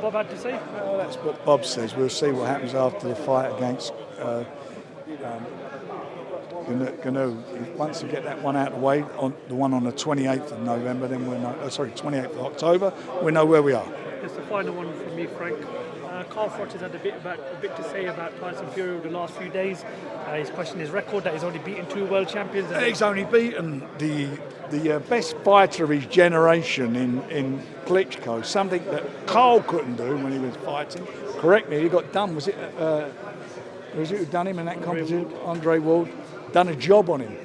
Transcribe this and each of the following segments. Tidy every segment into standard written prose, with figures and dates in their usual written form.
what Bob had to say? Well, that's what Bob says. We'll see what happens after the fight against Gnu. Once we get that one out of the way, on the one on the 28th of November, then we'll know. 28th of October, we know where we are. Just the final one from me, Frank. Carl Froch has had a bit to say about Tyson Fury over the last few days. He's questioned his record that he's only beaten 2 world champions. He's only beaten the best fighter of his generation in Klitschko, something that Carl couldn't do when he was fighting. Correct me, he got done. Was it who done him in that competition? Andre Ward. Done a job on him.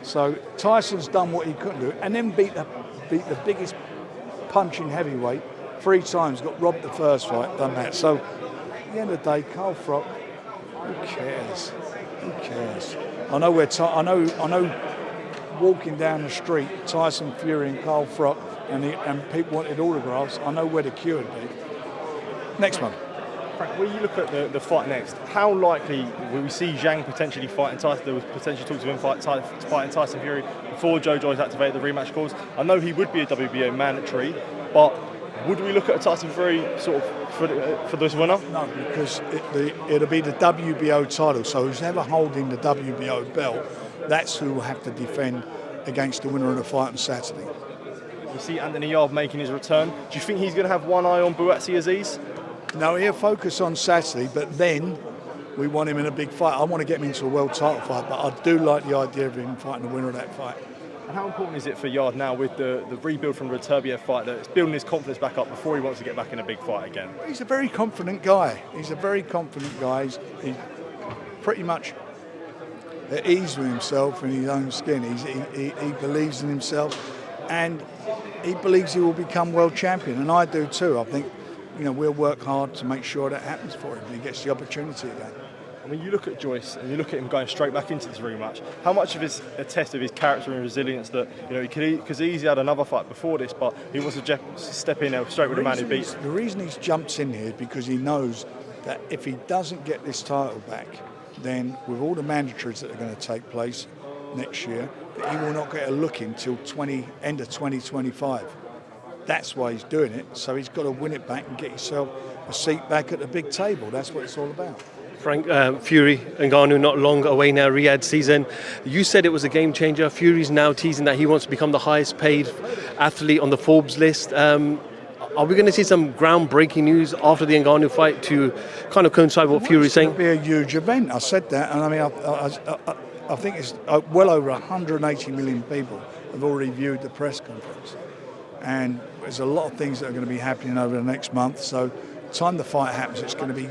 So Tyson's done what he couldn't do, and then beat the biggest punching heavyweight 3 times. Got robbed the first fight, done that. So at the end of the day, Carl Froch, who cares? Who cares? I know. Walking down the street, Tyson Fury and Carl Froch, and people wanted autographs. I know where the queue would be. Next one. Frank, when you look at the fight next, how likely will we see Zhang potentially fighting Tyson? There was potential talks of him fighting Tyson Fury before JOYCE activated the rematch clause. I know he would be a WBO mandatory, but would we look at a Tyson Fury sort of for this winner? No, because it'll be the WBO title. So who's ever holding the WBO belt, that's who will have to defend against the winner of the fight on Saturday. We see Anthony Yarde making his return. Do you think he's going to have one eye on Buatsi Aziz? No, he'll focus on Saturday, but then we want him in a big fight. I want to get him into a world title fight, but I do like the idea of him fighting the winner of that fight. And how important is it for Yarde now with the rebuild from the Turbiev fight that it's building his confidence back up before he wants to get back in a big fight again? He's a very confident guy. He's pretty much at ease with himself in his own skin. He believes in himself, and he believes he will become world champion, and I do too. I think we'll work hard to make sure that happens for him. He gets the opportunity again. I mean, you look at JOYCE and you look at him going straight back into this rematch. How much of it's a test of his character and resilience that because he easily had another fight before this, but he wants to step in there straight with the man who beats him. The reason he's jumped in here is because he knows that if he doesn't get this title back, then with all the mandatories that are going to take place next year, that he will not get a look until end of 2025. That's why he's doing it. So he's got to win it back and get himself a seat back at the big table. That's what it's all about. Frank, Fury and Ngannou not long away now, Riyadh season. You said it was a game changer. Fury's now teasing that he wants to become the highest paid athlete on the Forbes list. Are we going to see some groundbreaking news after the Ngannou fight to kind of coincide with what Fury's saying? It's going to be a huge event. I said that, and I mean, I think it's well over 180 million people have already viewed the press conference. And there's a lot of things that are going to be happening over the next month. So the time the fight happens, it's going to be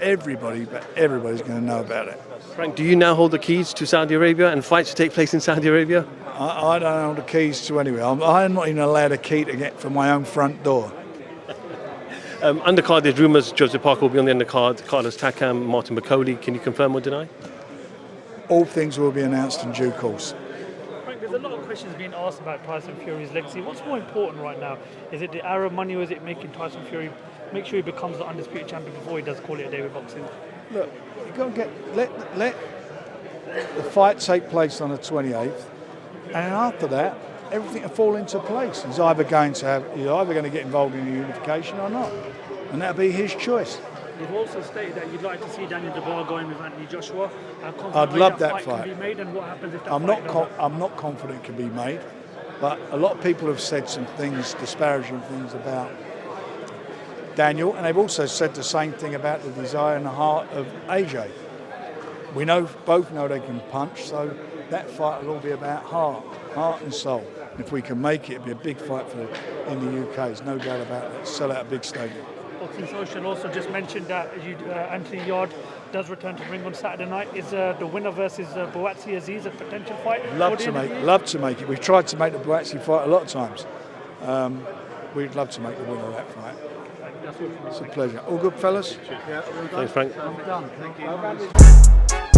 everybody's going to know about it. Frank, do you now hold the keys to Saudi Arabia and fights to take place in Saudi Arabia? I don't hold the keys to anywhere. I'm not even allowed a key to get from my own front door. Undercard, there's rumours Joseph Parker will be on the undercard, Carlos Takam, Martin McCauley. Can you confirm or deny? All things will be announced in due course. Frank, there's a lot of questions being asked about Tyson Fury's legacy. What's more important right now? Is it the Arab money, or is it making Tyson Fury make sure he becomes the undisputed champion before he does call it a day with boxing? Look, you've got to let the fight take place on the 28th, and after that, everything will fall into place. He's either going to get involved in the unification or not, and that'll be his choice. You've also stated that you'd like to see Daniel Dubois going with Anthony Joshua. I'd love that fight. Can be made, and what happens if that I'm not confident it can be made, but a lot of people have said some things, disparaging things about Daniel, and they've also said the same thing about the desire and the heart of AJ. We both know they can punch, so that fight will all be about heart and soul. And if we can make it, it'll be a big fight in the UK. There's no doubt about it. Sell out a big stadium. Boxing Social also just mentioned that Anthony Yarde does return to the ring on Saturday night. Is the winner versus Buatsi Aziz a potential fight? Love to make it. We've tried to make the Buatsi fight a lot of times. We'd love to make the winner of that fight. That's all from me. It's a pleasure. All good, fellas? Thanks, Frank. I'm done. Thank you.